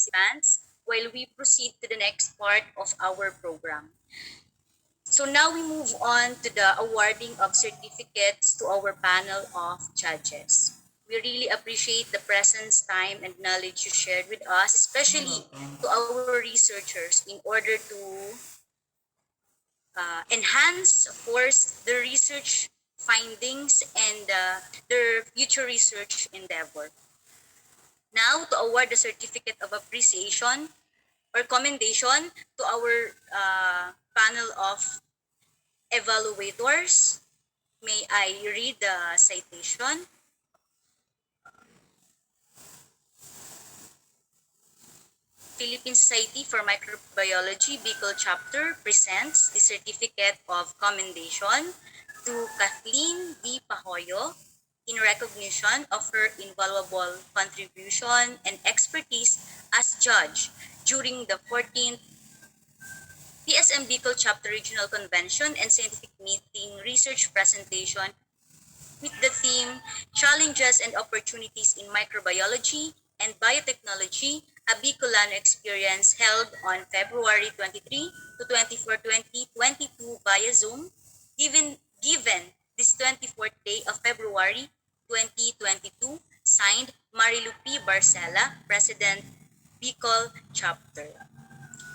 participants while we proceed to the next part of our program. So now we move on to the awarding of certificates to our panel of judges. We really appreciate the presence, time, and knowledge you shared with us, especially to our researchers in order to enhance, of course, the research findings and their future research endeavor. Now, to award the certificate of appreciation or commendation to our panel of evaluators, may I read the citation? Philippine Society for Microbiology Bicol Chapter presents the Certificate of Commendation to Kathleen D. Pahoyo in recognition of her invaluable contribution and expertise as judge during the 14th PSM Bicol Chapter Regional Convention and Scientific Meeting Research Presentation with the theme Challenges and Opportunities in Microbiology and Biotechnology, a Bicolano Experience, held on February 23 to 24, 2022 via Zoom, given this 24th day of February 2022, signed Marilu P. Barcela, President, Bicol Chapter.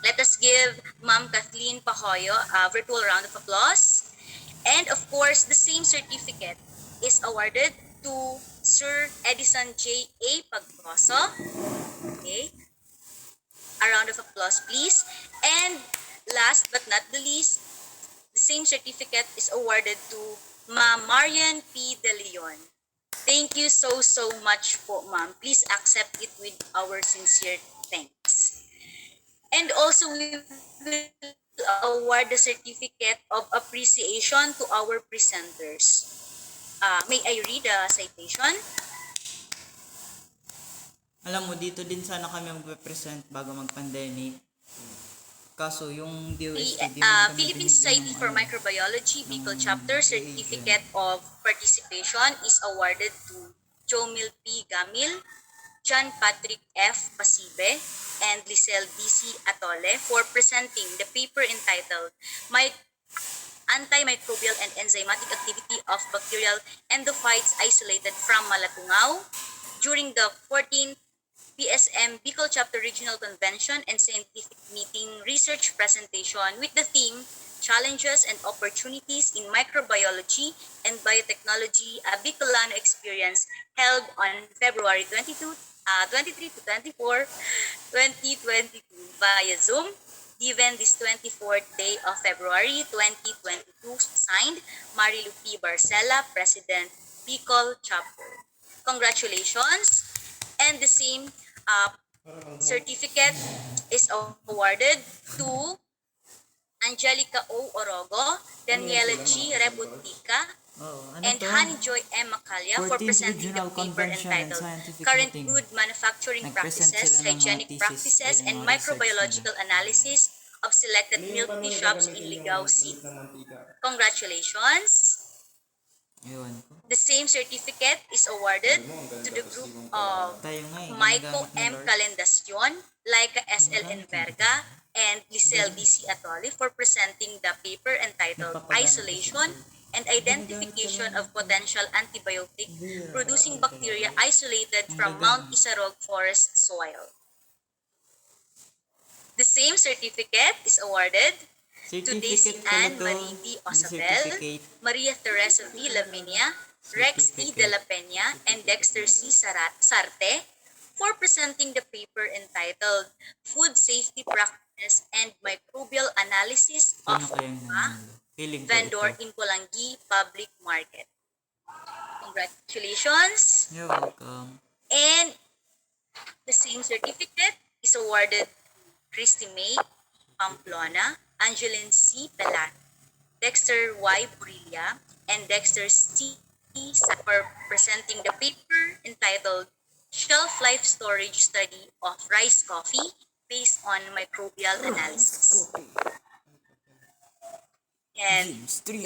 Let us give Ma'am Kathleen Pahoyo a virtual round of applause. And of course, the same certificate is awarded to Sir Edison J. A. Pagposo. Okay. A round of applause, please. And last but not the least, the same certificate is awarded to Ma'am Marian P. De Leon. Thank you so much po, ma'am. Please accept it with our sincere thanks. And also, we will award the certificate of appreciation to our presenters. May I read the citation? Alam mo, dito din sana kami mag-present bago mag-pandemic. Kaso yung DOST, Philippine Society for Microbiology Bicol Chapter Certificate of Participation is awarded to Jomil P. Gamil, John Patrick F. Pasibe, and Lisel D.C. Atole for presenting the paper entitled Antimicrobial and Enzymatic Activity of Bacterial Endophytes Isolated from Malatungao during the 14th PSM Bicol Chapter Regional Convention and Scientific Meeting Research Presentation with the theme Challenges and Opportunities in Microbiology and Biotechnology, a Bicolano Experience, held on February 23 to 24, 2022 via Zoom, given this 24th day of February 2022, signed Marilu P. Barcela, President, Bicol Chapter. Congratulations! And the same certificate is awarded to Angelica O. Orogo, Daniela G. Rebutica, and Honey Joy M. Macalya for presenting the paper entitled Current Food Manufacturing Practices, Hygienic Practices, and Microbiological Analysis of Selected Milk Tea Shops in Ligao City. Congratulations! The same certificate is awarded to the group of Maiko M. Calendacion, Laika S.L. Enverga, and Lisel D.C. Atole for presenting the paper entitled Isolation and Identification of Potential Antibiotic Producing Bacteria Isolated from Mount Isarog Forest Soil. The same certificate is awarded to Daisy Ann Marie D. Osabel, Maria Teresa V. Lavinia, Rex E. de la Peña, and Dexter C. Sarte for presenting the paper entitled Food Safety Practice and Microbial Analysis of Vendor in Pulangi Public Market. Congratulations! You're welcome. And the same certificate is awarded to Christy May Pamplona, Angeline C. Pelat, Dexter Y. Burilla, and Dexter C. for presenting the paper entitled Shelf Life Storage Study of Rice Coffee based on Microbial Analysis. And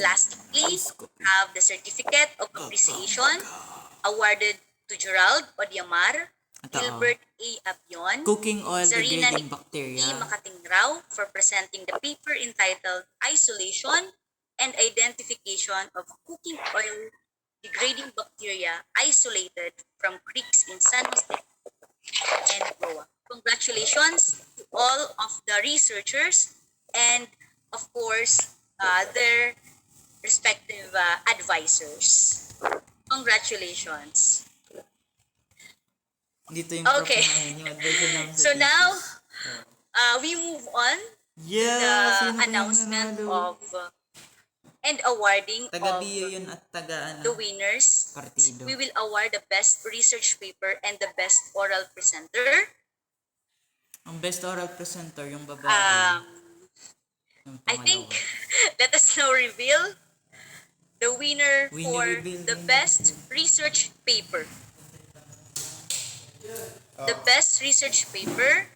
lastly, we have the Certificate of Appreciation awarded to Gerald Odiamar, Tao. Gilbert A. Abion, Cooking oil Zarina degrading E. bacteria. Makatingrao for presenting the paper entitled Isolation and Identification of Cooking Oil Degrading Bacteria Isolated from Creeks in San Jose and Goa. Congratulations to all of the researchers and, of course, their respective advisors. Congratulations. Dito yung prof Okay. namin, yung advisor namin sa So now, thesis. we move on to Yeah, the sino kayang announcement nanalo? of and awarding Taga of BU yun at taga the winners. partido. We will award the best research paper and the best oral presenter. Ang best oral presenter, yung babae. Yung I think pangalawa. let us now reveal the winner Winner for reveal, the winner best research paper. The best research paper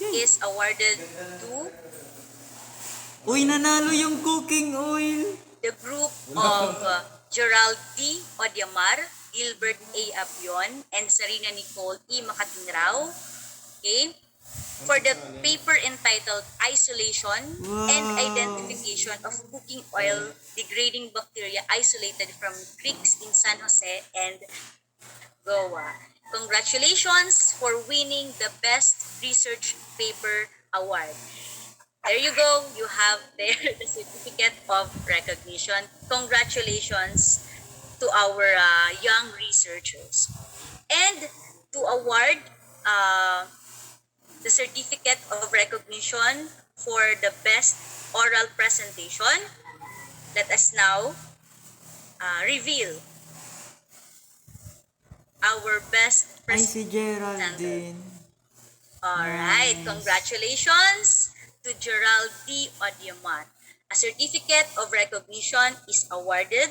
is awarded to Uy, nanalo yung cooking oil! the group of Gerald D. Odiamar, Gilbert A. Abion, and Sarina Nicole E. Makatingrao. Okay? For the paper entitled Isolation and Identification of Cooking Oil Degrading Bacteria Isolated from Creeks in San Jose and Goa. Congratulations for winning the Best Research Paper Award. There you go. You have there the certificate of recognition. Congratulations to our young researchers. And to award the certificate of recognition for the best oral presentation, let us now reveal our best Ay, si presenter. Geraldine. Alright, congratulations to Gerald D. Odiamar. A certificate of recognition is awarded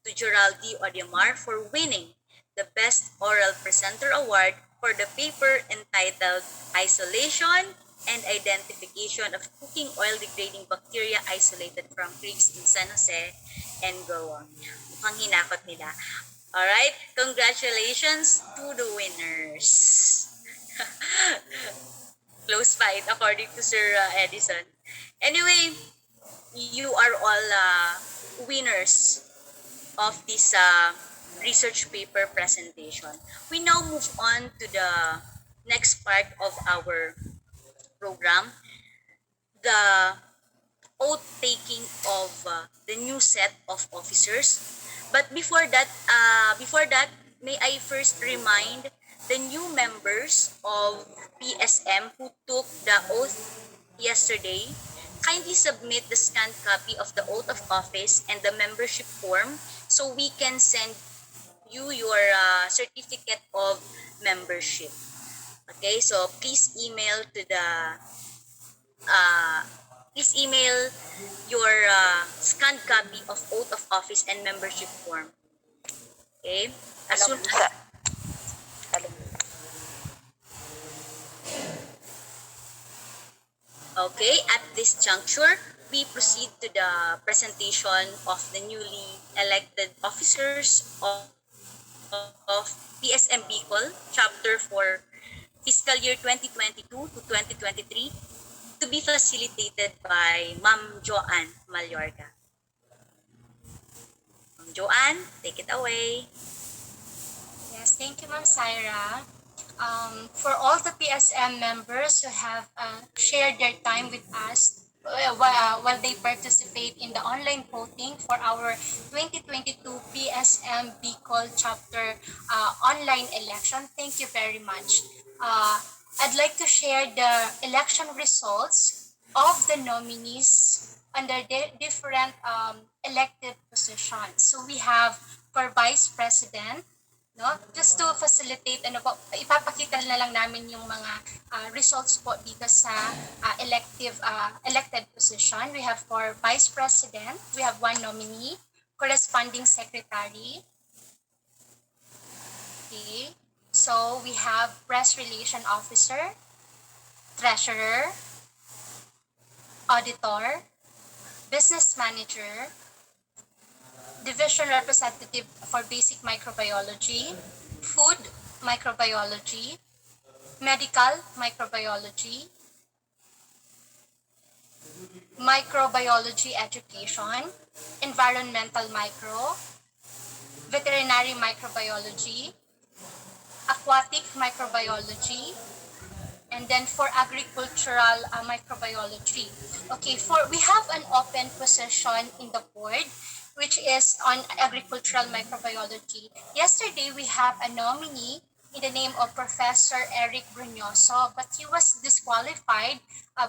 to Gerald D. Odiamar for winning the Best Oral Presenter Award for the paper entitled Isolation and Identification of Cooking Oil Degrading Bacteria Isolated from Creeks in San Jose and Goa. Mukhang hinakot nila. Alright, congratulations to the winners. Close fight according to Sir Edison. Anyway, you are all winners of this research paper presentation. We now move on to the next part of our program, the oath taking of the new set of officers. But before that, may I first remind the new members of PSM who took the oath yesterday, kindly submit the scanned copy of the oath of office and the membership form so we can send you your certificate of membership. Okay, so please email to the please email your scanned copy of oath of office and membership form. Okay, as soon as Okay, at this juncture, we proceed to the presentation of the newly elected officers of PSM Bicol, Chapter for fiscal year 2022 to 2023, to be facilitated by Ma'am Joanne Mallorca. Ma'am Joanne, take it away. Yes, thank you, Ma'am Syra. For all the PSM members who have shared their time with us while they participate in the online voting for our 2022 PSM Bicol Chapter online election, thank you very much. I'd like to share the election results of the nominees under the different elected positions. So we have for Vice President, no? Just to facilitate, ipapakita na lang namin yung mga results po dito sa elected position. We have for Vice President, we have one nominee, corresponding secretary. Okay. So we have Press Relation Officer, Treasurer, Auditor, Business Manager, Division Representative for Basic Microbiology, Food Microbiology, medical microbiology, microbiology education, environmental micro, veterinary microbiology, aquatic microbiology, and then for agricultural microbiology. Okay, we have an open position in the board which is on agricultural microbiology. Yesterday we have a nominee in the name of Professor Eric Bruñoso, but he was disqualified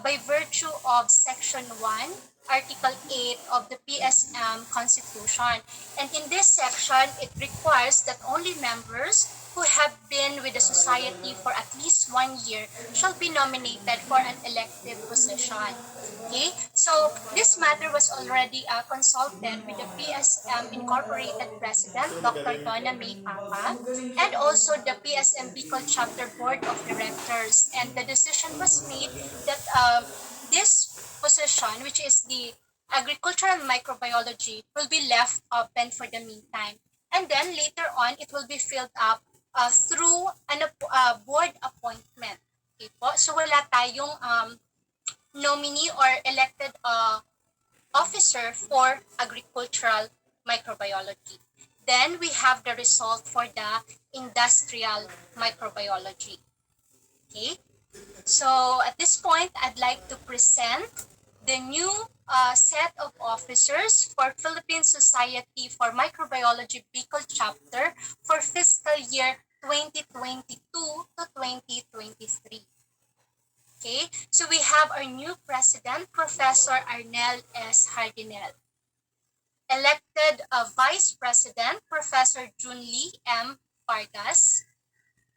by virtue of Section 1, Article 8 of the PSM Constitution. And in this section, it requires that only members who have been with the society for at least 1 year shall be nominated for an elective position. Okay, so this matter was already consulted with the PSM Incorporated President, Dr. Donna May Papa, and also the PSM Bicol Chapter Board of Directors. And the decision was made that this position, which is the agricultural microbiology, will be left open for the meantime. And then later on, it will be filled up through an board appointment. Okay po? So wala tayong nominee or elected officer for agricultural microbiology. Then we have the result for the industrial microbiology. Okay? So at this point, I'd like to present the new set of officers for Philippine Society for Microbiology Bicol Chapter for fiscal year 2022 to 2023. Okay, so we have our new president, Professor Arnel S. Hardinel. Elected vice president, Professor Junlee M. Vargas.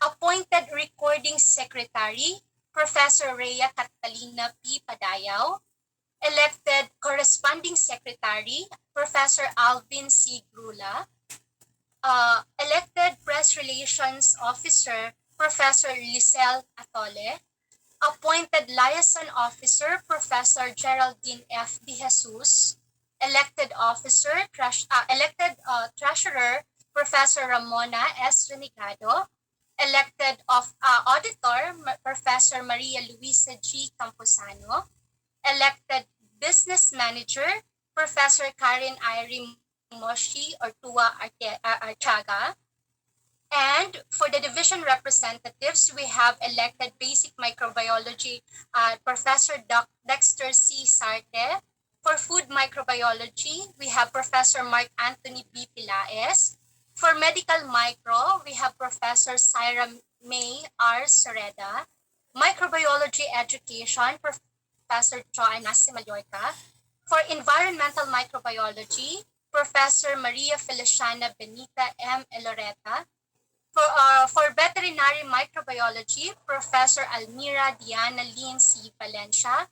Appointed recording secretary, Professor Rhea Catalina P. Padayaw. Elected corresponding secretary, Professor Alvin C. Grula. Elected press relations officer, Professor Lisel Atole. Appointed liaison officer, Professor Geraldine F. De Jesus. Elected officer, treasurer, Professor Ramona S. Renegado. Elected auditor, Professor Maria Luisa G. Camposano. Elected business manager, Professor Karen Irene Moshi Ortua Archaga. And for the division representatives, we have elected basic microbiology Professor Dexter C. Sarte. For food microbiology, we have Professor Mark Anthony B. Pilaes. For medical micro, we have Professor Syra May R. Soreda. Microbiology education, Professor Joanna C. Mallorca. For environmental microbiology, Professor Maria Feliciana Benita M. Eloreta. For veterinary microbiology, Professor Almira Diana Lynn C. Valencia.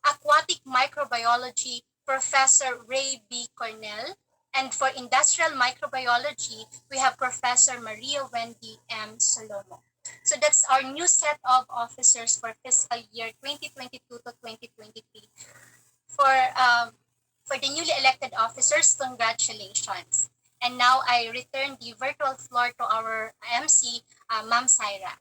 Aquatic microbiology, Professor Ray B. Cornell. And for industrial microbiology, we have Professor Maria Wendy M. Salomo. So that's our new set of officers for fiscal year 2022 to 2023. For the newly elected officers, congratulations. And now I return the virtual floor to our MC, Ma'am Syra.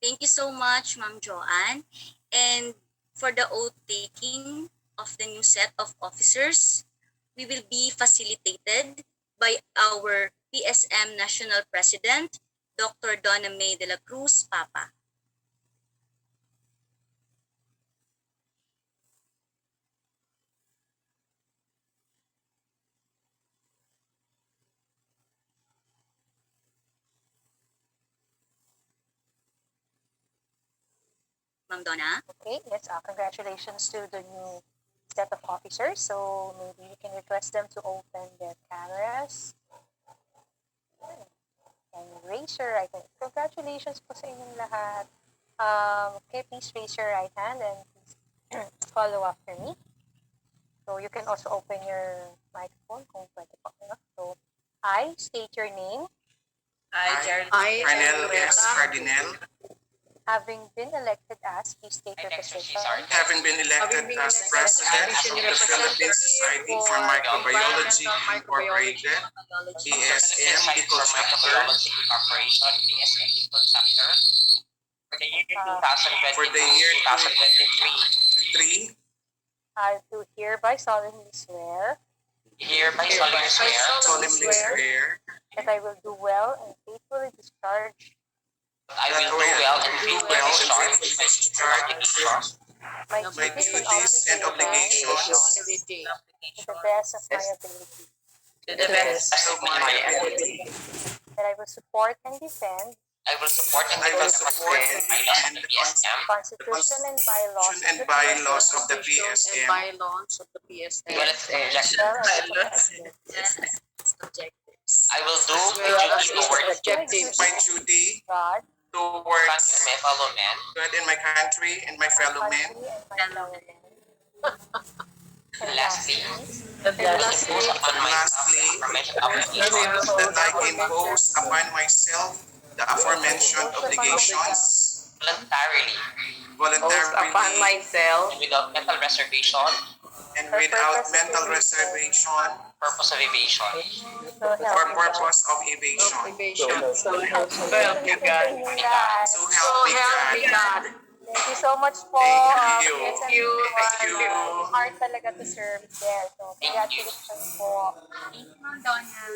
Thank you so much, Ma'am Joanne. And for the oath taking of the new set of officers, we will be facilitated by our PSM National President, Dr. Donna May de la Cruz Papa. Ma'am Donna? Okay, yes, congratulations to the new set of officers. So maybe you can request them to open their cameras and raise your right hand. Congratulations po sa inyong lahat. Okay, please raise your right hand and please follow after me. So you can also open your microphone kung pwede po. So I state your name. I, Arnel S. Cardinal, Having been elected us. Please state your position. Having been elected as President of the Philippine Society for Microbiology Incorporated, PSM Bicol Chapter, for the year 2023, I do hereby solemnly swear solemnly swear that I will do well and faithfully discharge that I will do well and faithfully discharge my my duties and obligations to the best of my ability. to the best of my ability. That I will support and defend I will support and defend the Constitution and bylaws bylaws of the PSM, bylaws of the PSM. as well as the Objectives. I will do Well as my duty its towards objectives. my duty God, towards my fellow men, God and my country and my fellow men. country, and my fellow men. And lastly, And lastly, impose upon myself Lastly, the aforementioned obligations that I impose upon myself the aforementioned obligations voluntarily myself and without mental reservation, and without mental reservation purpose of evasion. so or help me God. purpose of evasion. So help you God. So help me God. God. Thank you so much po. Thank you. PSM Thank you. Thank you. Hard talaga to serve there. So, congratulations po. Thank you, Ma'am Donna.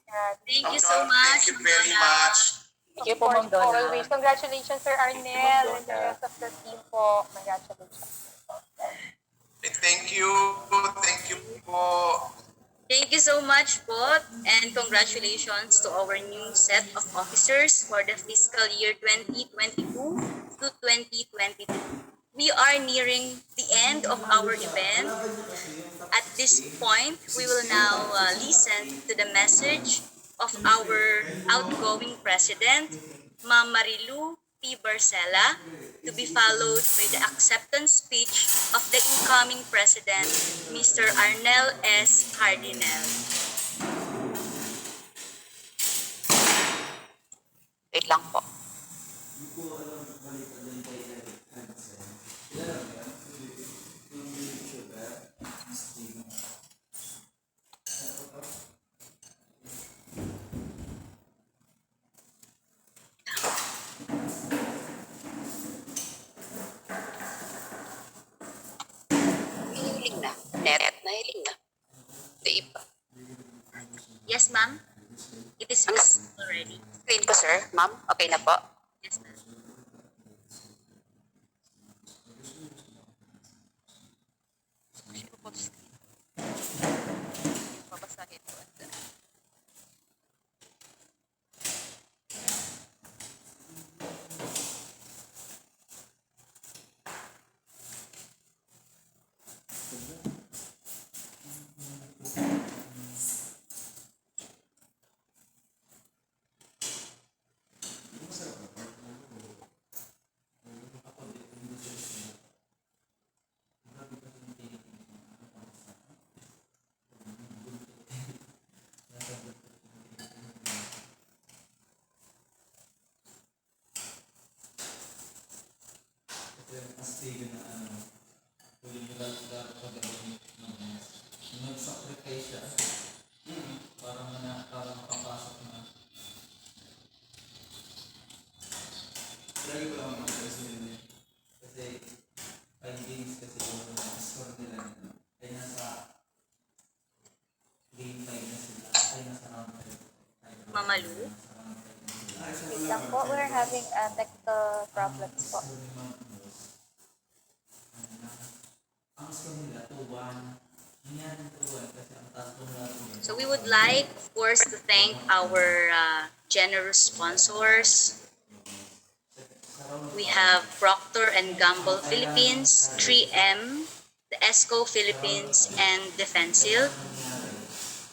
And Thank you Ma'am so Don, much. thank you very Donna. much. of course, always. Congratulations, Sir Arnel, and the rest of the team po. Congratulations. Thank you. Thank you po. Thank you so much po, and congratulations to our new set of officers for the fiscal year 2022 to 2023. We are nearing the end of our event. At this point, we will now listen to the message of our outgoing president, Ma'am Marilu P. Barcela, to be followed by the acceptance speech of the incoming president, Mr. Arnel S. Cardinal. Wait lang po. Nahiling na. Nahiling na. Sa iba. Yes, ma'am. It is fixed already. Screen ko, sir. Ma'am, okay na po. Yes, ma'am. Babasahin ko. Mamalu. Wait lang po, we're having technical problems po. So we would like, of course, to thank our generous sponsors. We have Procter and Gamble Philippines, 3M, the ESCO Philippines, and Defensil.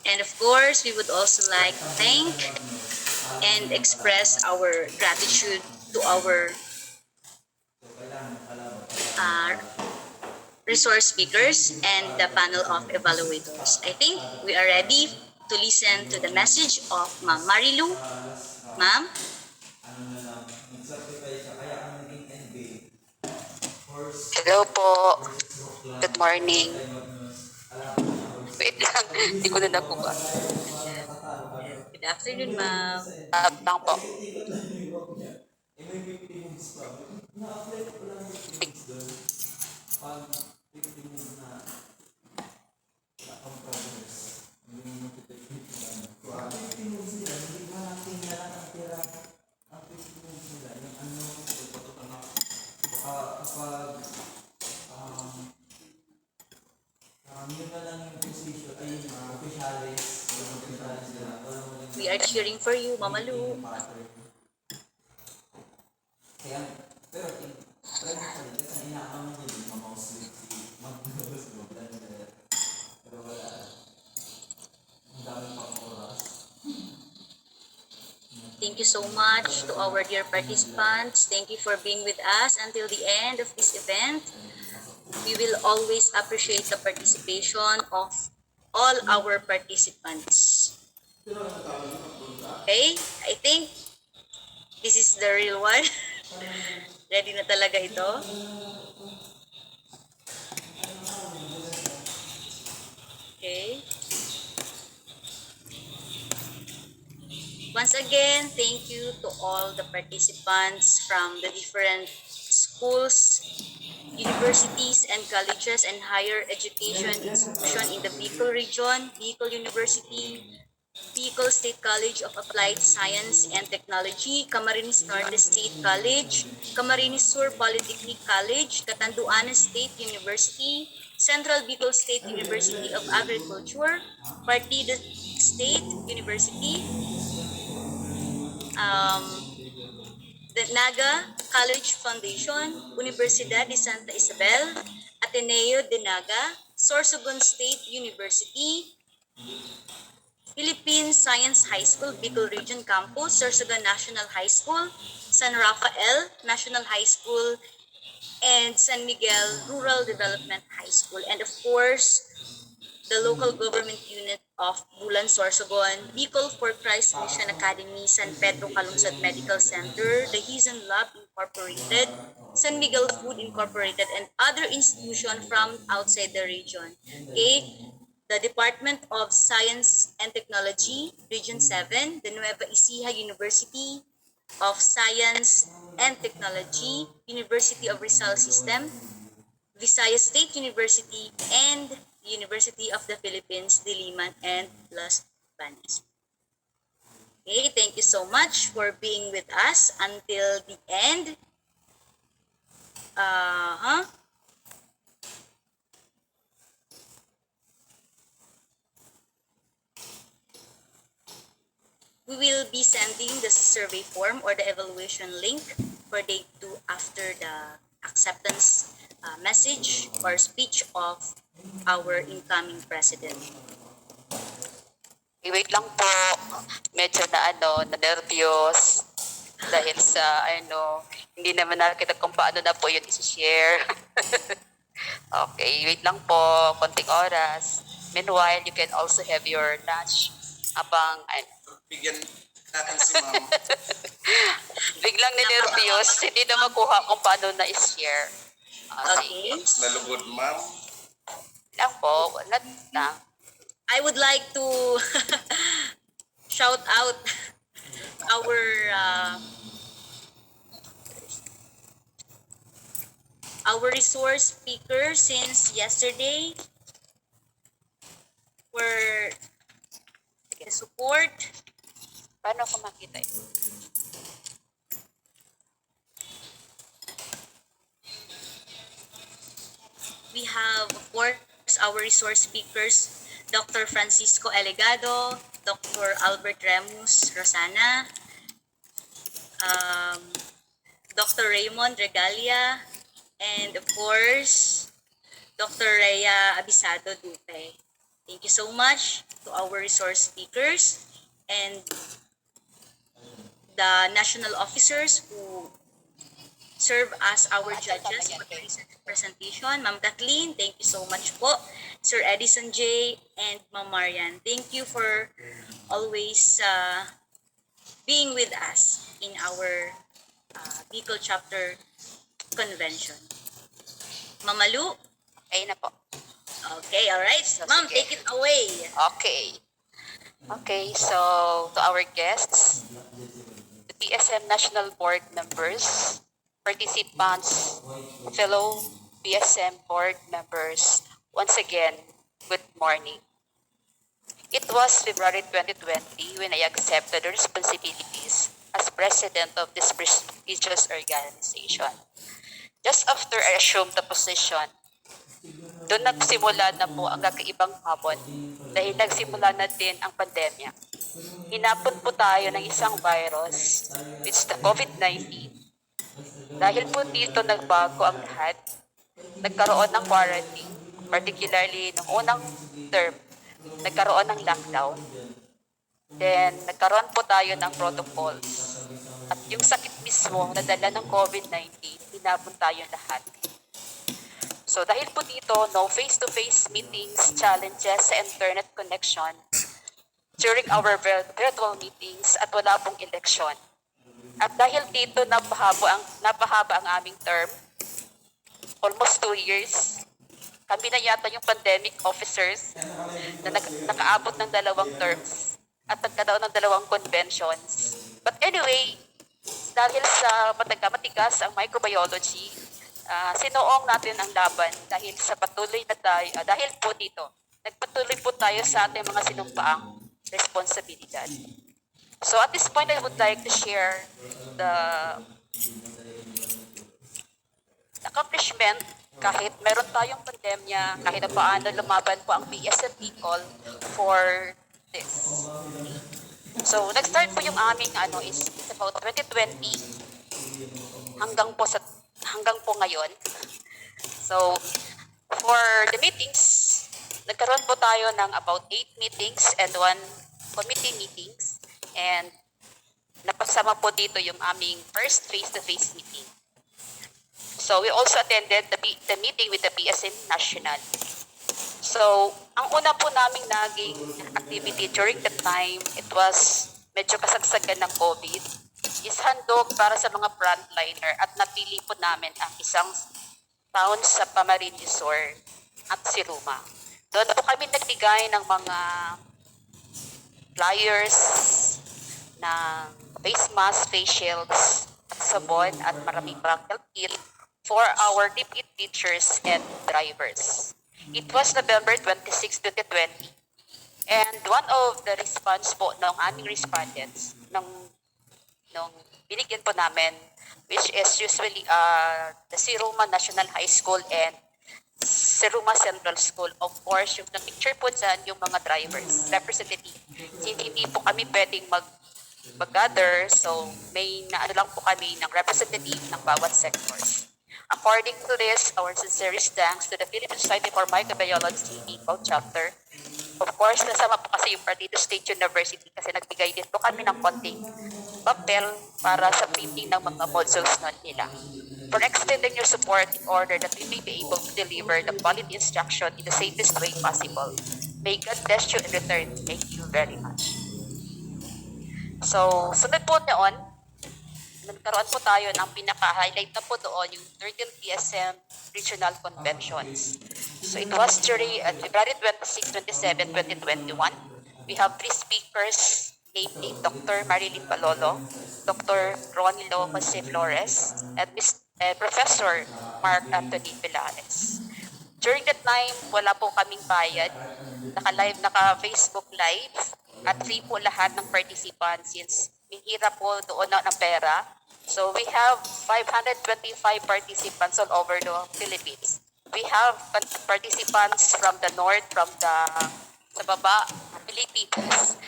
And of course, we would also like to thank and express our gratitude to our resource speakers and the panel of evaluators. I think we are ready to listen to the message of Ma'am Marilu. Ma'am? Hello po. Good morning. Wait lang, hindi ko na nakuha. Good afternoon, ma'am. Lang po. We are cheering for you, Mama Lu. Thank you so much to our dear participants. Thank you for being with us until the end of this event. We will always appreciate the participation of all our participants. Okay? I think this is the real one. Ready na talaga ito? Okay. Once again, thank you to all the participants from the different schools, universities and colleges and higher education institution in the Bicol region, Bicol University, Bicol State College of Applied Science and Technology, Camarines Norte State College, Camarines Sur Polytechnic College, Catanduanes State University, Central Bicol State University of Agriculture, Partida State University, the Naga College Foundation, Universidad de Santa Isabel, Ateneo de Naga, Sorsogon State University, Philippine Science High School, Bicol Region Campus, Sorsogon National High School, San Rafael National High School, and San Miguel Rural Development High School. And of course, the local government unit of Bulan Sorsogon, Bicol for Christ Mission Academy, San Pedro Calungsod Medical Center, the Hizan Lab Incorporated, San Miguel Food Incorporated, and other institutions from outside the region. Okay, the Department of Science and Technology, Region 7, the Nueva Ecija University of Science and Technology, University of Rizal System, Visayas State University, and University of the Philippines, Diliman and Las Bañas. Okay, thank you so much for being with us until the end. We will be sending the survey form or the evaluation link for day 2 after the acceptance message or speech of our incoming president. Wait lang po. Medyo na nervyos. Dahil sa, hindi naman nakita kung paano na po yun isi-share. Okay, wait lang po. Konting oras. Meanwhile, you can also have your lunch habang, Bigyan natin si ma'am. biglang ninervyos, hindi na makuha kung paano na i-share. Okay. Nalugod ma'am. Lang po, wala lang. I would like to shout out our resource speaker since yesterday for support. Paano ko makita yun? We have, of course, our resource speakers, Dr. Francisco Elegado, Dr. Albert Remus Rosana, Dr. Raymond Regalia, and of course, Dr. Rhea Abisado Dupe. Thank you so much to our resource speakers and the national officers who serve as our judges for today's presentation. Ma'am Kathleen, thank you so much po. Sir Edison J. and Ma'am Marian, thank you for always being with us in our Bicol Chapter Convention. Mamalu? Ayun na po. Okay, alright. So, Ma'am, sige. take it away. Okay. Okay, so to our guests, the PSM National Board members, participants, fellow PSM Board members, once again, good morning. It was February 2020 when I accepted the responsibilities as president of this prestigious organization. Just after I assumed the position, doon nagsimula na po ang kakaibang habon dahil nagsimula na din ang pandemya. Hinapon po tayo ng isang virus, which is the COVID-19. Dahil po dito nagbago ang lahat, nagkaroon ng quarantine, particularly noong unang term, nagkaroon ng lockdown. Then, nagkaroon po tayo ng protocols. At yung sakit mismo na dala ng COVID-19, hinapon tayo lahat. So dahil po dito, no face-to-face meetings, challenges sa internet connection during our virtual meetings at wala pong eleksyon. At dahil dito, napahaba ang aming term, almost 2 years. Kami na yata yung pandemic officers na nakaabot ng 2 terms at nagkaroon ng 2 conventions. But anyway, dahil sa matigas ang microbiology, sinuong natin ang laban dahil sa patuloy na tayo, dahil po dito, nagpatuloy po tayo sa ating mga sinumpaang responsibilidad. So at this point, I would like to share the accomplishment kahit meron tayong pandemya, kahit na paano lumaban po ang PSM Bicol for this. So nag-start po yung aming is about 2020 hanggang po ngayon. So for the meetings, nagkaroon po tayo ng about 8 meetings and 1 committee meetings. And napasama po dito yung aming first face-to-face meeting. So we also attended the meeting with the PSM National. So ang una po naming naging activity during that time, it was medyo kasagsagan ng COVID, is handog para sa mga frontliner at napili po namin ang isang town sa Camarines Sur at Siruma. Doon po kami nagbigay ng mga flyers, ng face mask, face shields, at sabon at maraming pang health kit for our DPIT teachers and drivers. It was November 26, 2020. And one of the response po ng aming respondents, nung binigyan po namin, which is usually the Siruma National High School and Siruma Central School. Of course, yung na-picture po dyan yung mga drivers, representative. Hindi po kami pwedeng mag-gather, so may lang po kami ng representative ng bawat sectors. According to this, our sincerest thanks to the Philippine Society for Microbiology Bicol Chapter. Of course, nasama po kasi yung Partido State University kasi nagbigay din po kami ng konting papel para sa printing ng mga modules nila. For extending your support in order that we may be able to deliver the quality instruction in the safest way possible. May God bless you in return. Thank you very much. So, sunod po noon, nagkaroon po tayo ng pinaka-highlight na po doon, yung 13th PSM Regional Conventions. So, it was during February 26, 27, 2021. We have 3 speakers, namely Dr. Marilyn Palolo, Dr. Ronilo Jose Flores, and Professor Mark Anthony Pilares. During that time, wala po kaming bayad. Naka-Facebook live at free po lahat ng participants since mahirap po doon ng pera. So we have 525 participants all over the Philippines. We have participants from the north, from sa baba, Philippines,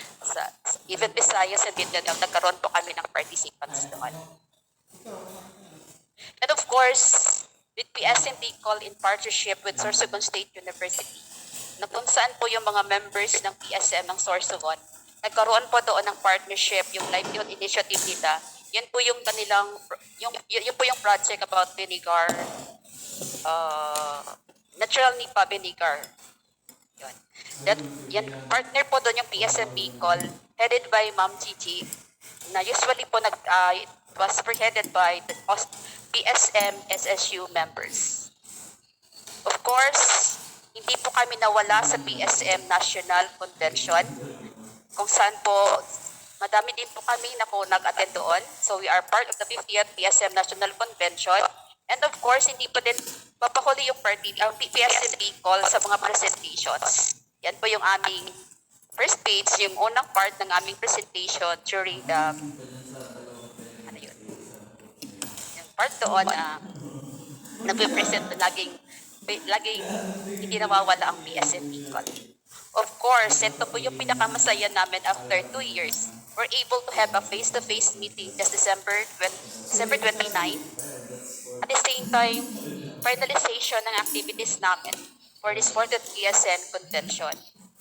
even Visayas and Mindanao, nagkaroon po kami ng participants doon. And of course, with PSM Bicol in partnership with Sorsogon State University, na kung saan po yung mga members ng PSM ng Sorsogon, nagkaroon po doon ng partnership, yung livelihood initiative nila. Yan po yung kanilang, yun po yung project about vinegar, natural nipa vinegar. Yan, partner po doon yung PSM Bicol, headed by Ma'am Gigi, na usually po it was spearheaded by the PSM SSU members. course, hindi po kami nawala sa PSM National Convention, kung saan po madami din po kami na po nag-attend doon. So we are part of the 50th PSM National Convention. And of course, hindi pa din papahuli yung ang PSM call sa mga presentations. Yan po yung aming first page, yung unang part ng aming presentation during the, ano yun, yung part doon na nag-present na laging hindi nawawala ang PSM call. Of course, ito po yung pinakamasaya namin after 2 years. We're able to have a face-to-face meeting this December 29. At the same time, finalization ng activities namin for this 40th PSN convention.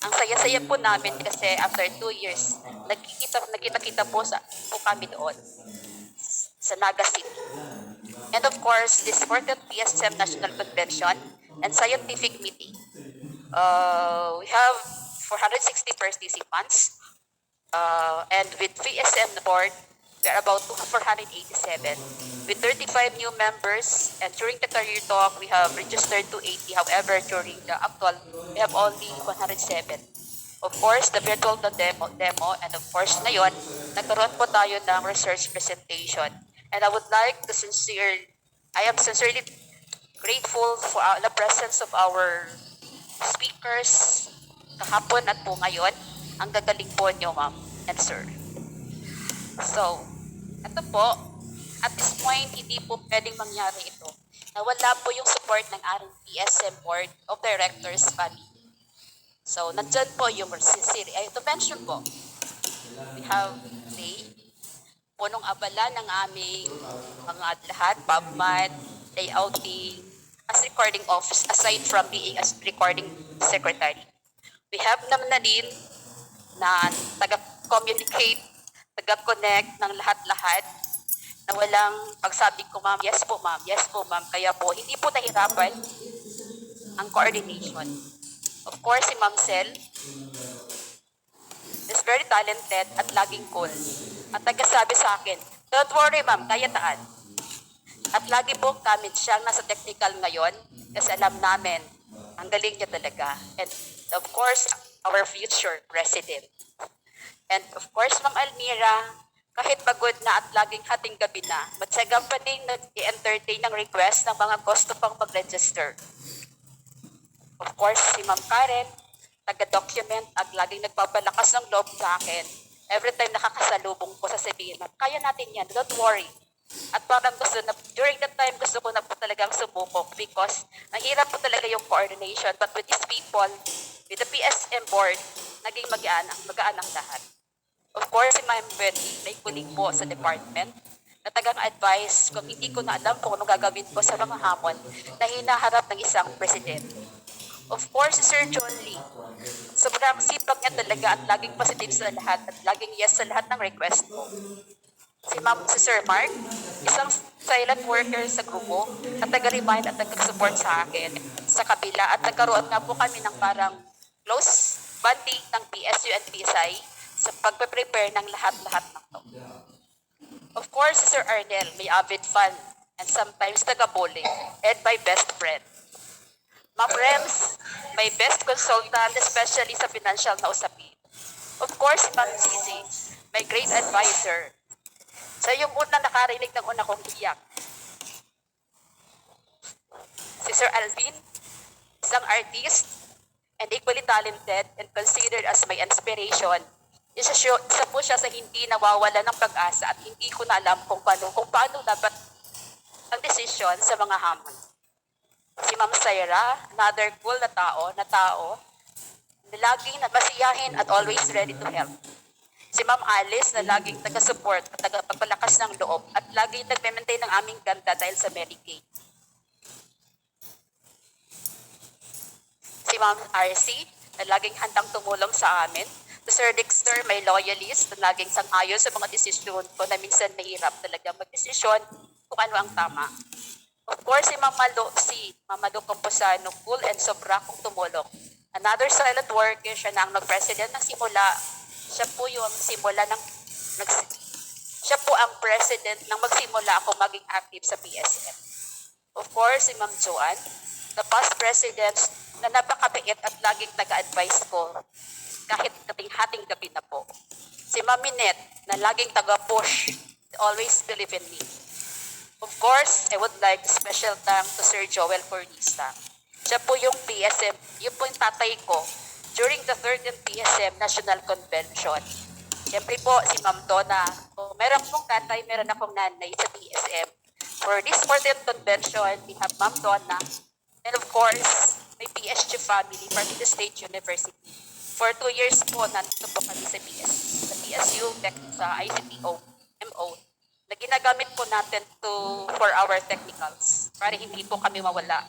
Ang saya-saya po namin kasi after 2 years, nagkita-kita po kami doon sa Naga City. And of course, this 40th PSM National Convention and Scientific Meeting. We have 460 participants, and with PSM board, we are about 487 with 35 new members. And during the career talk, we have registered 280. However, during the actual, we have only 107. Of course, the virtual demo, and of course, ngayon, nagkaroon po tayo ng research presentation. And I am sincerely grateful for the presence of our speakers kahapon at po ngayon. Ang gagaling po nyo, ma'am and sir. So, ito po, at this point, hindi po pwedeng mangyari ito. Nawala po yung support ng ating PSM Board of Directors family. So, nandyan po yung to mention po, we have Ray, punong abala ng aming mga lahat, PubMed, layouting, as recording office, aside from being as recording secretary. We have naman na din na taga-communicate, taga-connect ng lahat-lahat na walang pagsabi ko, ma'am, yes po ma'am, kaya po hindi po nahirapan ang coordination. Of course, si Ma'am Sel is very talented at laging cool. At nagsasabi sa akin, don't worry ma'am, kaya taan. At lagi po kami siyang nasa technical ngayon kasi alam namin, ang galing niya talaga. And of course, our future president. And of course, Ma'am Almira, kahit pagod na at laging hating gabi na, matyagang pa din nag-i-entertain ng request ng mga gusto pang mag-register. Of course, si Ma'am Karen, taga-document at laging nagpapalakas ng loob sa akin. Every time nakakasalubong ko, sasabihin, kaya natin yan, don't worry. At parang during that time, gusto ko na po talagang subukok because nahirap po talaga yung coordination. But with these people, with the PSM board, naging magaan ang lahat. Of course, si Ma'am Betty, may kuling po sa department na tagang-advise kung hindi ko na alam kung anong gagawin ko sa mga hamon na hinaharap ng isang presidente. Of course, si Sir John Lee, sobrang sipag niya talaga at laging positive sa lahat at laging yes sa lahat ng request ko. Si Sir Mark, isang silent worker sa grupo at taga-remind at taga-support sa akin sa kabila at nagkaroon nga po kami ng parang close bonding ng PSU and PSI sa pagpe-prepare ng lahat-lahat ng to. Of course, si Sir Arnel, may avid fan and sometimes taga-bullying and my best friend. Ma'am Rems, my best consultant, especially sa financial na usapin. Of course, Ma'am Zizi, my great advisor. Sa yung unang nakarinig ng una kong iyak. Si Sir Alvin, isang artist and equally talented and considered as my inspiration. Isa po siya sa hindi nawawala ng pag-asa at hindi ko na alam kung paano dapat ang desisyon sa mga hamon. Si Ma'am Saira, another cool na tao na laging masiyahin at always ready to help. Si Ma'am Alice na laging taga-support at taga-pagpalakas ng loob at laging nagme-maintain ng aming ganda dahil sa Medicaid. Si Ma'am RC na laging handang tumulong sa amin. Si Sir Dexter, may loyalist na laging sang-ayon sa mga desisyon ko na minsan mahirap talaga mag-desisyon kung ano ang tama. Of course, si Mama Lo Composano, cool and sobra kong tumulong. Another silent worker, siya na ang nag-president ng simula. Siya po ang president nang magsimula ako maging active sa PSM. Of course, si Ma'am Joanne, the past presidents na napakabait at laging taga-advise ko kahit kating-hating gabi na po. Si Mami Net na laging taga-push, always believe in me. Of course, I would like a special thank to Sir Joel Cornista. Siya po yung PSM, yun po yung tatay ko during the 13th PSM National Convention. Siyempre po, si Ma'am Donna. Kung meron pong tatay, meron akong nanay sa PSM. For this 14th convention, we have Ma'am Donna. And of course, may PSG family from the State University. For 2 years po, nandito po kami sa PSU, sa ICTO, MO, na ginagamit po natin for our technicals, para hindi po kami mawala.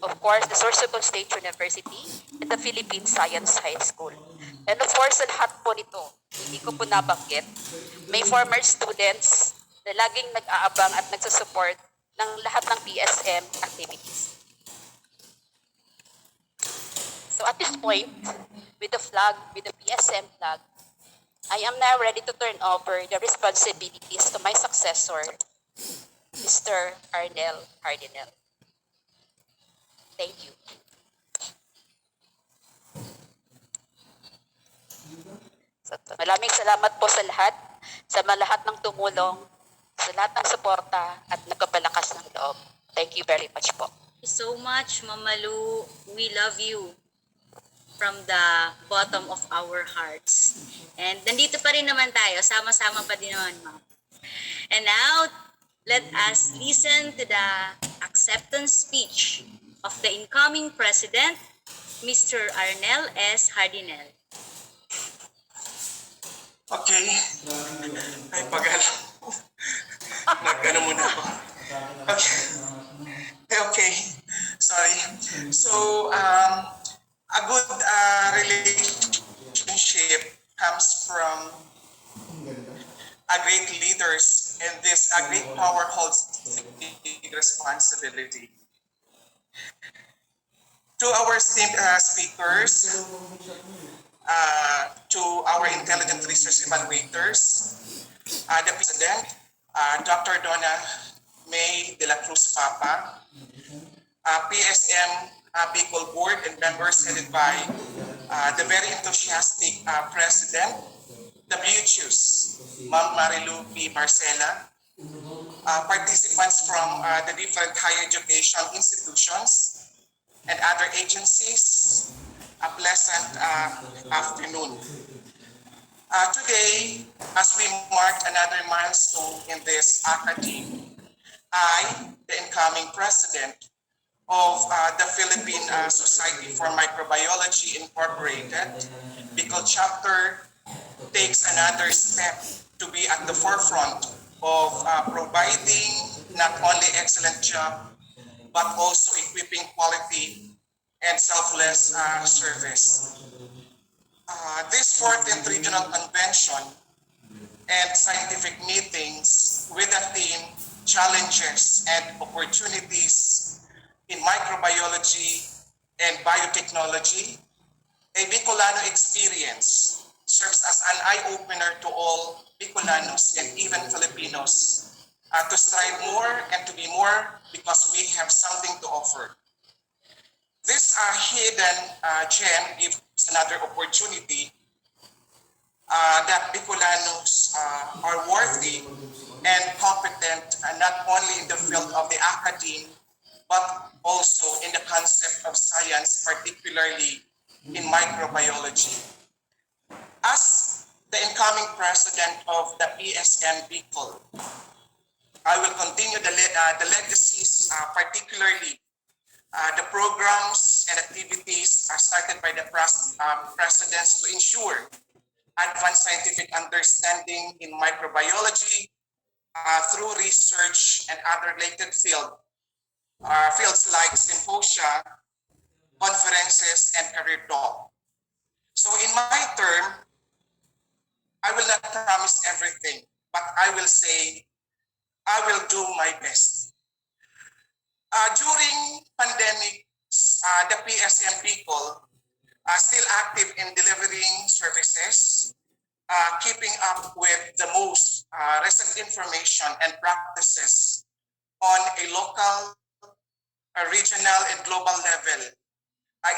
Of course, the Sorsogon State University and the Philippine Science High School. And of course, sa lahat po nito, hindi ko po nabanggit, may former students na laging nag-aabang at nagsusupport ng lahat ng PSM activities. So at this point, with the flag, with the PSM flag, I am now ready to turn over the responsibilities to my successor, Mr. Arnel Cardinal. Thank you. So, maraming salamat po sa lahat ng tumulong, sa lahat ng suporta at nagpapalakas ng loob. Thank you very much po. Thank you so much, Mama Lu. We love you from the bottom of our hearts. And nandito pa rin naman tayo. Sama-sama pa din naman, Ma'am. And now, let us listen to the acceptance speech of the incoming President, Mr. Arnel S. Hardinel. Okay. Ay, pag-ala. Nag-ano muna ako. Okay. Okay. Sorry. So, a good relationship comes from a great leaders, and this a great power holds big responsibility. To our esteemed speakers, to our intelligent research evaluators, the President, Dr. Donna May de la Cruz Papa, PSM Bicol Board and members headed by the very enthusiastic President, the BHUs, Ma'am Marilu P. Marcela, participants from the different higher education institutions and other agencies, a pleasant afternoon. Today, as we mark another milestone in this academy, I, the incoming president of the Philippine Society for Microbiology Incorporated, Bicol chapter, takes another step to be at the forefront of providing not only excellent job, but also equipping quality and selfless service. This 14th Regional Convention and scientific meetings with the theme Challenges and Opportunities in Microbiology and Biotechnology, a Bicolano experience, serves as an eye-opener to all Bicolanos and even Filipinos to strive more and to be more because we have something to offer. This hidden gem gives another opportunity that Bicolanos are worthy and competent not only in the field of the academe, but also in the concept of science, particularly in microbiology. As the incoming president of the PSM Bicol, I will continue the legacies, particularly the programs and activities started by the presidents to ensure advanced scientific understanding in microbiology through research and other related fields like symposia, conferences, and career talk. So in my term, I will not promise everything, but I will say I will do my best. During pandemic, the PSM people are still active in delivering services, keeping up with the most recent information and practices on a local regional and global level.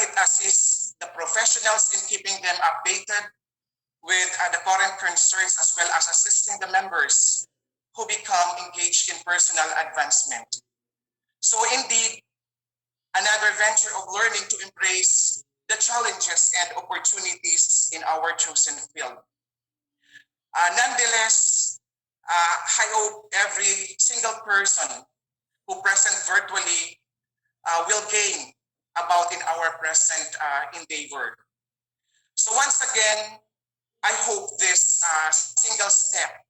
It assists the professionals in keeping them updated with the current concerns as well as assisting the members who become engaged in personal advancement. So indeed, another venture of learning to embrace the challenges and opportunities in our chosen field. Nonetheless, I hope every single person who present virtually will gain about in our present endeavor. So once again, I hope this single step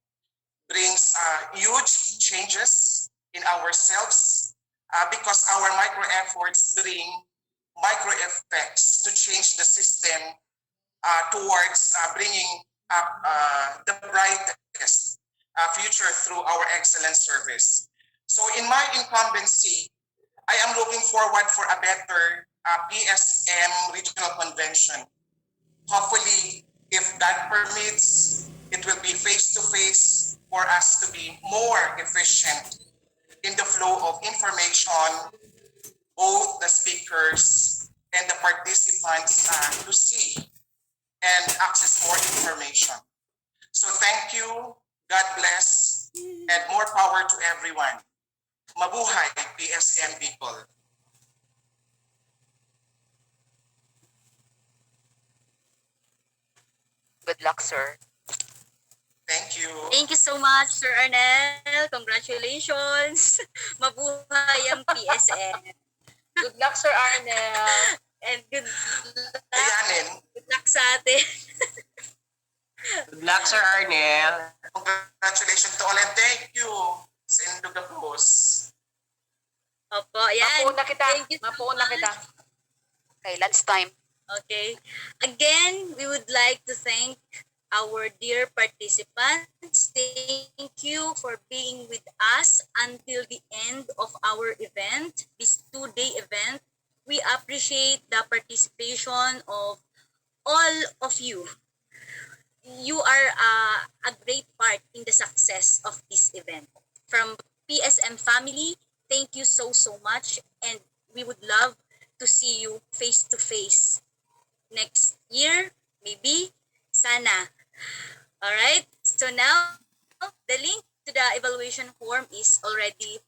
brings huge changes in ourselves because our micro efforts bring micro effects to change the system towards bringing up the brightest future through our excellent service. So in my incumbency, I am looking forward for a better PSM regional convention. Hopefully, if that permits, it will be face-to-face for us to be more efficient in the flow of information, both the speakers and the participants to see and access more information. So thank you, God bless, and more power to everyone. Mabuhay, PSM people. Good luck, sir. Thank you. Thank you so much, Sir Arnel. Congratulations. Mabuhay ang PSM. Good luck, Sir Arnel. And good luck. Kayanin. Good luck sa atin. Good luck, Sir Arnel. Congratulations to all and thank you sa Indugapos. Opo, yan. Mapuuna kita. Thank you so Mapuuna much. kita. Okay, lunchtime. Okay. Again, we would like to thank our dear participants. Thank you for being with us until the end of our event, this 2-day event. We appreciate the participation of all of you. You are a great part in the success of this event. From PSM family, thank you so much, and we would love to see you face to face next year, maybe, sana. Alright, so now the link to the evaluation form is already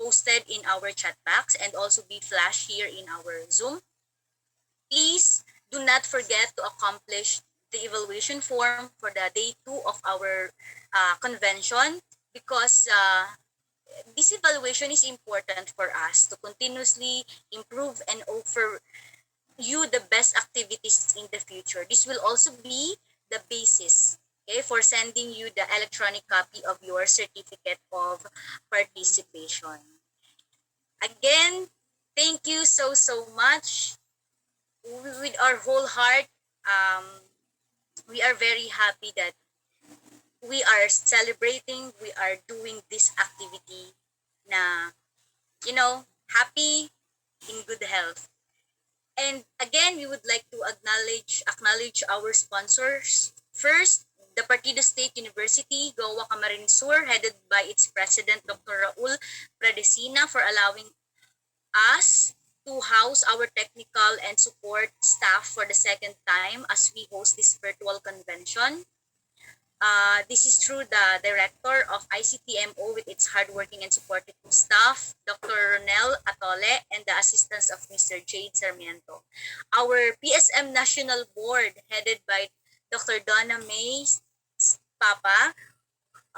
posted in our chat box and also be flashed here in our Zoom. Please do not forget to accomplish the evaluation form for the day 2 of our convention because this evaluation is important for us to continuously improve and offer you the best activities in the future. This will also be the basis, okay, for sending you the electronic copy of your certificate of participation. Again, thank you so much. With our whole heart, we are very happy that we are celebrating, we are doing this activity na, happy, in good health. And again, we would like to acknowledge our sponsors. First, the Partido State University, Goa Camarines Sur, headed by its president, Dr. Raul Pradesina, for allowing us to house our technical and support staff for the second time as we host this virtual convention. This is through the director of ICTMO with its hardworking and supportive staff, Dr. Ronel Atole, and the assistance of Mr. Jade Sarmiento. Our PSM National Board, headed by Dr. Donna May's Papa.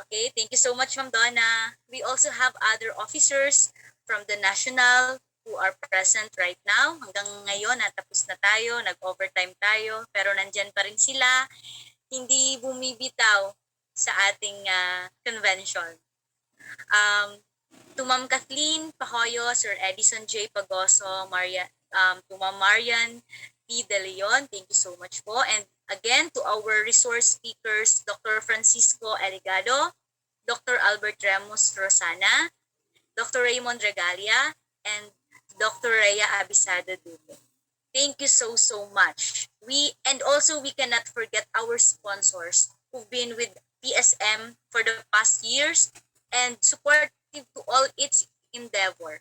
Okay, thank you so much, Ma'am Donna. We also have other officers from the national who are present right now. Hanggang ngayon, natapos na tayo, nag-overtime tayo, pero nandyan pa rin sila. Hindi bumibitaw sa ating convention. To Ma'am Kathleen Pahoyo, Sir Edison J. Pagoso, to Ma'am Marian P. De Leon, thank you so much po. And again, to our resource speakers, Dr. Francisco Eligado, Dr. Albert Ramos Rosana, Dr. Raymond Regalia, and Dr. Rhea Abisado Duque. Thank you so much. We cannot forget our sponsors who've been with PSM for the past years and supportive to all its endeavor.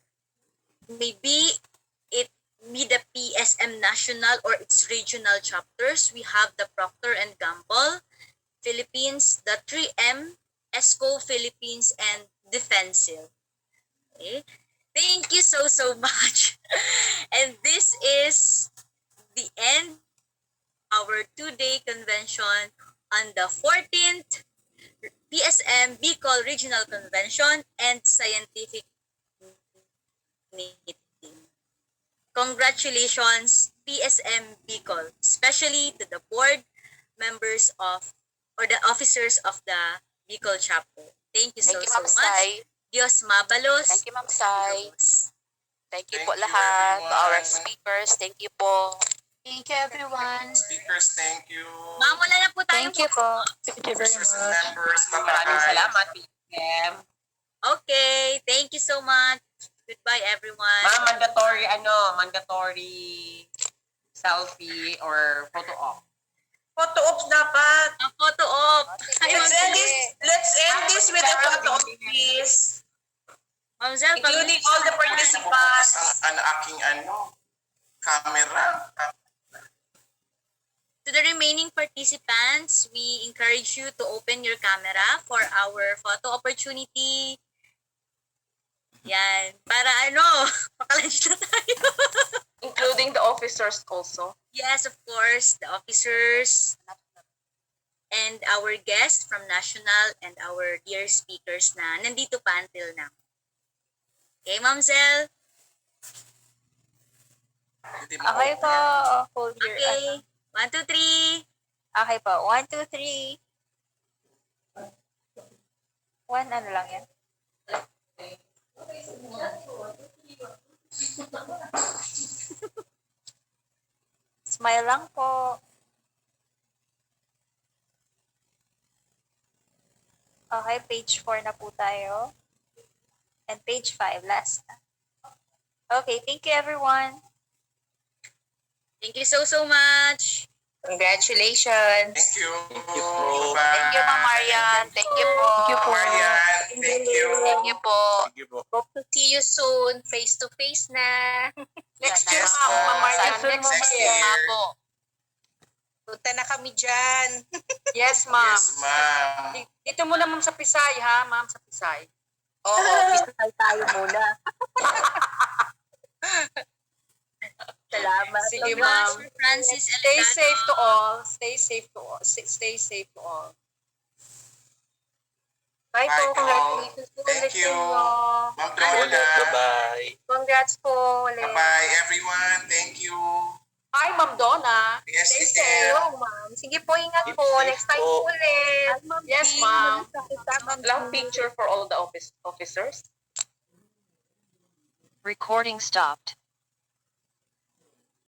maybe it be the PSM national or its regional chapters. We have the Procter and Gamble Philippines, the 3M, ESCO Philippines, and Defensive. Okay? Thank you so much. And this is the end of our two-day convention on the 14th PSM Bicol Regional Convention and Scientific Meeting. Congratulations, PSM Bicol, especially to the board members of or the officers of the Bicol chapter. Thank you Thank you, so Ma'am much. Sai. Diyos mabalos. Thank you, Ma'am Sai. Thank you Thank po you, lahat. To our everyone. speakers, thank you po. Thank you, everyone. Speakers, thank you. Ma'am, wala na po tayong Thank you po. Thank you very Officers and much. members, Maraming bye-bye. salamat, PSM. Okay, thank you so much. Goodbye, everyone. Ma'am, mandatory selfie or photo op. Photo ops dapat. Ang photo op. Let's end this with a photo op, please. Ma'am Zel, Including all the participants. Ang aking camera. To the remaining participants, we encourage you to open your camera for our photo opportunity. Yan. Para makalunch na tayo. Including the officers also. Yes, of course, the officers and our guests from national and our dear speakers na nandito pa until now. Okay, Ma'am Zel? Hindi mo Okay po. Hold your, Okay. 1, 2, 3. Okay po. 1, 2, 3. One, ano lang yan? Smile lang po. Okay, page 4 na po tayo. And page 5, last na. Okay, thank you everyone. Thank you so much. Congratulations. Thank you. Thank you, Ma'am Marian. Thank you po. Thank you po. Marian, thank you. Thank you po. Thank you po. Hope to see you soon, face to face na. Next year, Yes, Ma'am po. Marian. Next Next year year. nga po. Punta na kami dyan. Yes, ma'am. Yes, ma'am. Dito muna, ma'am, sa Pisay, ha? Ma'am, sa Pisay. Oo, pisay tayo muna. Salamat. Sige, Congrats, ma'am. Francis Stay Elgato. safe to all. Stay safe to all. Stay safe to all. Bye Bye po. po. Congratulations po Thank ulit you. sa inyo. Ma'am Drola. Bye-bye. Congrats po ulit. Bye-bye, everyone. Thank you. Hi, Ma'am Donna. Yes, Stay teacher. safe. Ma'am. Sige po, ingat Keep po. safe Next time po. po ulit. Yes, ma'am. Lang picture for all the officers. Recording stopped.